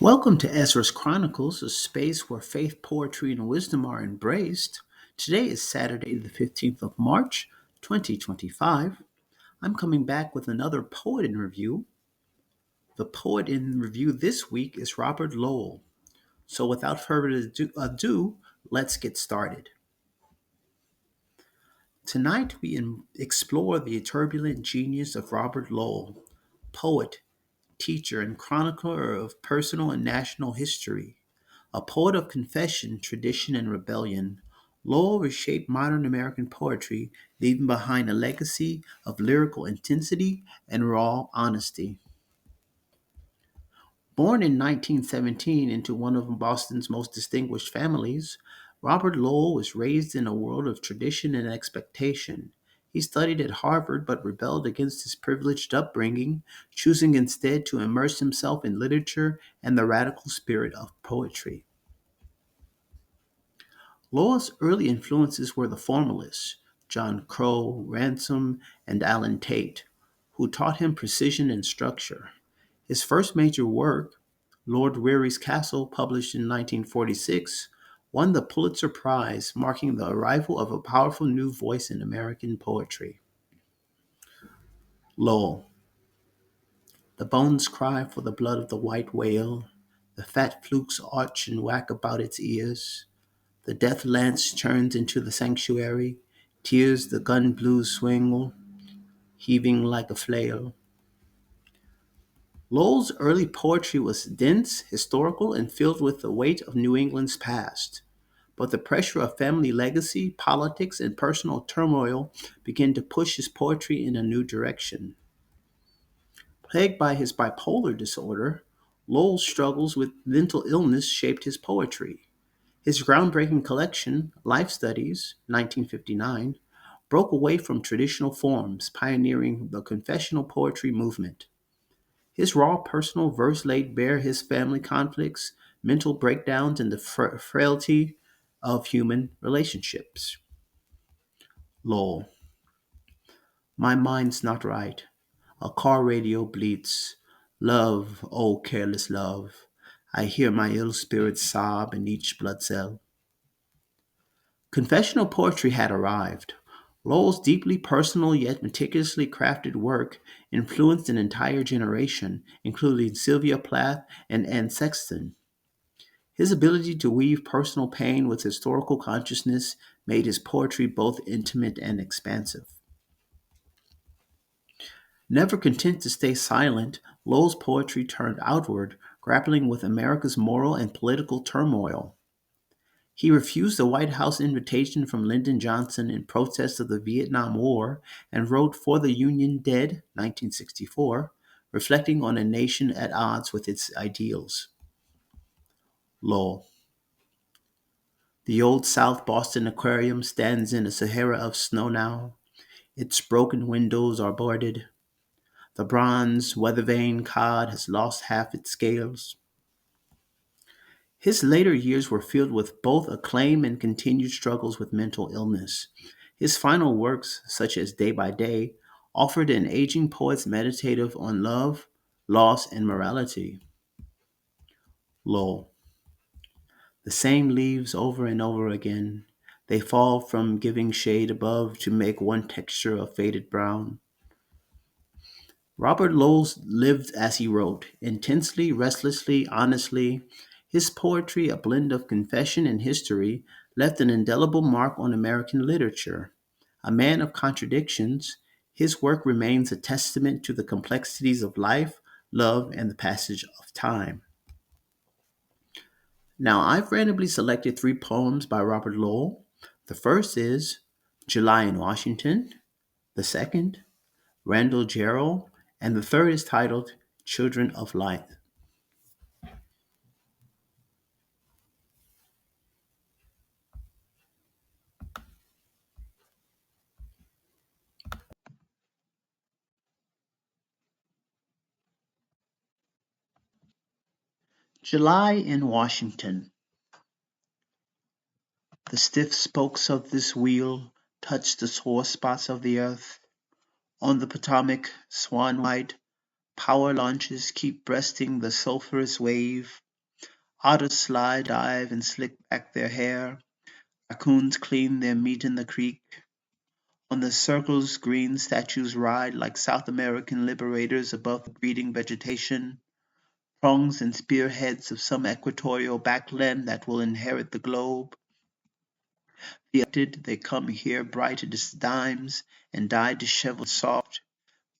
Welcome to Ezra's Chronicles, a space where faith, poetry, and wisdom are embraced. Today is Saturday, the 15th of March, 2025. I'm coming back with another poet in review. The poet in review this week is Robert Lowell. So without further ado, let's get started. Tonight we explore the turbulent genius of Robert Lowell, poet, teacher, and chronicler of personal and national history. A poet of confession, tradition, and rebellion, Lowell reshaped modern American poetry, leaving behind a legacy of lyrical intensity and raw honesty. Born in 1917 into one of Boston's most distinguished families, Robert Lowell was raised in a world of tradition and expectation. He studied at Harvard but rebelled against his privileged upbringing, choosing instead to immerse himself in literature and the radical spirit of poetry. Lowell's early influences were the formalists, John Crow, Ransom, and Allen Tate, who taught him precision and structure. His first major work, Lord Weary's Castle, published in 1946, won the Pulitzer Prize, marking the arrival of a powerful new voice in American poetry. Lowell. The bones cry for the blood of the white whale. The fat flukes arch and whack about its ears. The death lance churns into the sanctuary. Tears the gun blues swing, heaving like a flail. Lowell's early poetry was dense, historical, and filled with the weight of New England's past. But the pressure of family legacy, politics, and personal turmoil began to push his poetry in a new direction. Plagued by his bipolar disorder, Lowell's struggles with mental illness shaped his poetry. His groundbreaking collection, Life Studies, 1959, broke away from traditional forms, pioneering the confessional poetry movement. His raw personal verse laid bare his family conflicts, mental breakdowns, and the frailty of human relationships. Lowell. My mind's not right. A car radio bleats. Love, oh careless love. I hear my ill spirits sob in each blood cell. Confessional poetry had arrived. Lowell's deeply personal yet meticulously crafted work influenced an entire generation, including Sylvia Plath and Anne Sexton. His ability to weave personal pain with historical consciousness made his poetry both intimate and expansive. Never content to stay silent, Lowell's poetry turned outward, grappling with America's moral and political turmoil. He refused the White House invitation from Lyndon Johnson in protest of the Vietnam War and wrote For the Union Dead, 1964, reflecting on a nation at odds with its ideals. Lowell. The old South Boston Aquarium stands in a Sahara of snow now. Its broken windows are boarded. The bronze, weather-vane cod has lost half its scales. His later years were filled with both acclaim and continued struggles with mental illness. His final works, such as Day by Day, offered an aging poet's meditative on love, loss, and morality. Lowell. The same leaves over and over again. They fall from giving shade above to make one texture of faded brown. Robert Lowell lived as he wrote, intensely, restlessly, honestly. His poetry, a blend of confession and history, left an indelible mark on American literature. A man of contradictions, his work remains a testament to the complexities of life, love, and the passage of time. Now, I've randomly selected three poems by Robert Lowell. The first is July in Washington, the second, Randall Jarrell, and the third is titled Children of Light. July in Washington. The stiff spokes of this wheel touch the sore spots of the earth. On the Potomac, swan white, power launches keep breasting the sulphurous wave. Otters slide, dive, and slick back their hair. Raccoons clean their meat in the creek. On the circle's green statues ride like South American liberators above the breeding vegetation, prongs and spearheads of some equatorial backland that will inherit the globe. They come here bright as dimes and die disheveled soft.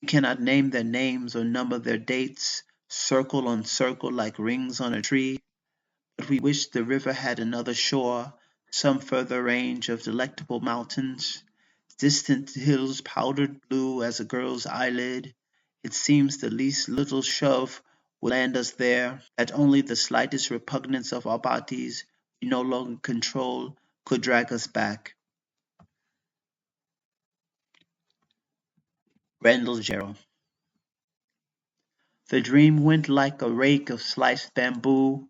We cannot name their names or number their dates, circle on circle like rings on a tree. But we wish the river had another shore, some further range of delectable mountains, distant hills powdered blue as a girl's eyelid. It seems the least little shove would land us there, that only the slightest repugnance of our bodies we no longer control could drag us back. Randall Gerald. The dream went like a rake of sliced bamboo,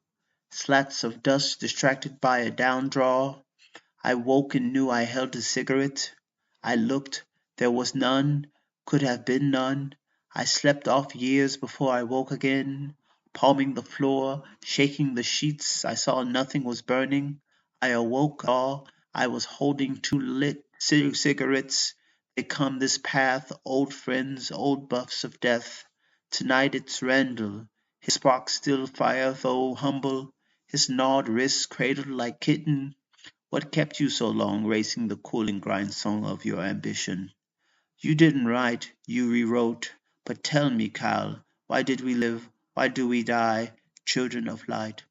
slats of dust distracted by a downdraw. I woke and knew I held a cigarette. I looked, there was none, could have been none. I slept off years before I woke again, palming the floor, shaking the sheets. I saw nothing was burning. I awoke all. I was holding two lit cigarettes. They come this path, old friends, old buffs of death. Tonight it's Randall. His spark still fire though humble. His gnawed wrist cradled like kitten. What kept you so long racing the cooling grind song of your ambition? You didn't write, you rewrote. But tell me, Kyle, why did we live? Why do we die? Children of light.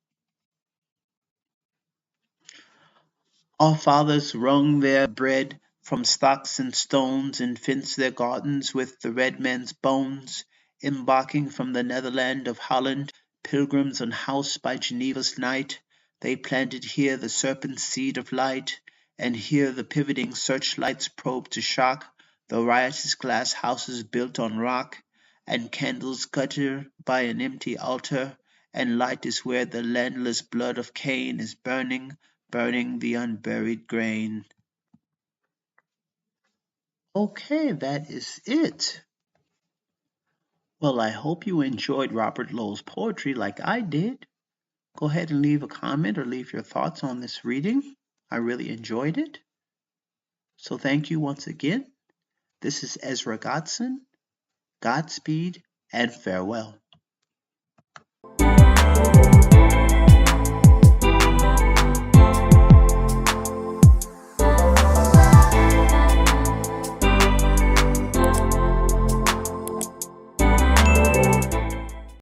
Our fathers wrung their bread from stocks and stones and fenced their gardens with the red man's bones, embarking from the Netherland of Holland, pilgrims unhoused by Geneva's night. They planted here the serpent seed of light, and here the pivoting searchlights probe to shock the riotous glass houses built on rock, and candles gutter by an empty altar, and light is where the landless blood of Cain is burning, burning the unburied grain. Okay, that is it. Well, I hope you enjoyed Robert Lowell's poetry like I did. Go ahead and leave a comment or leave your thoughts on this reading. I really enjoyed it. So thank you once again. This is Ezra Godson. Godspeed and farewell.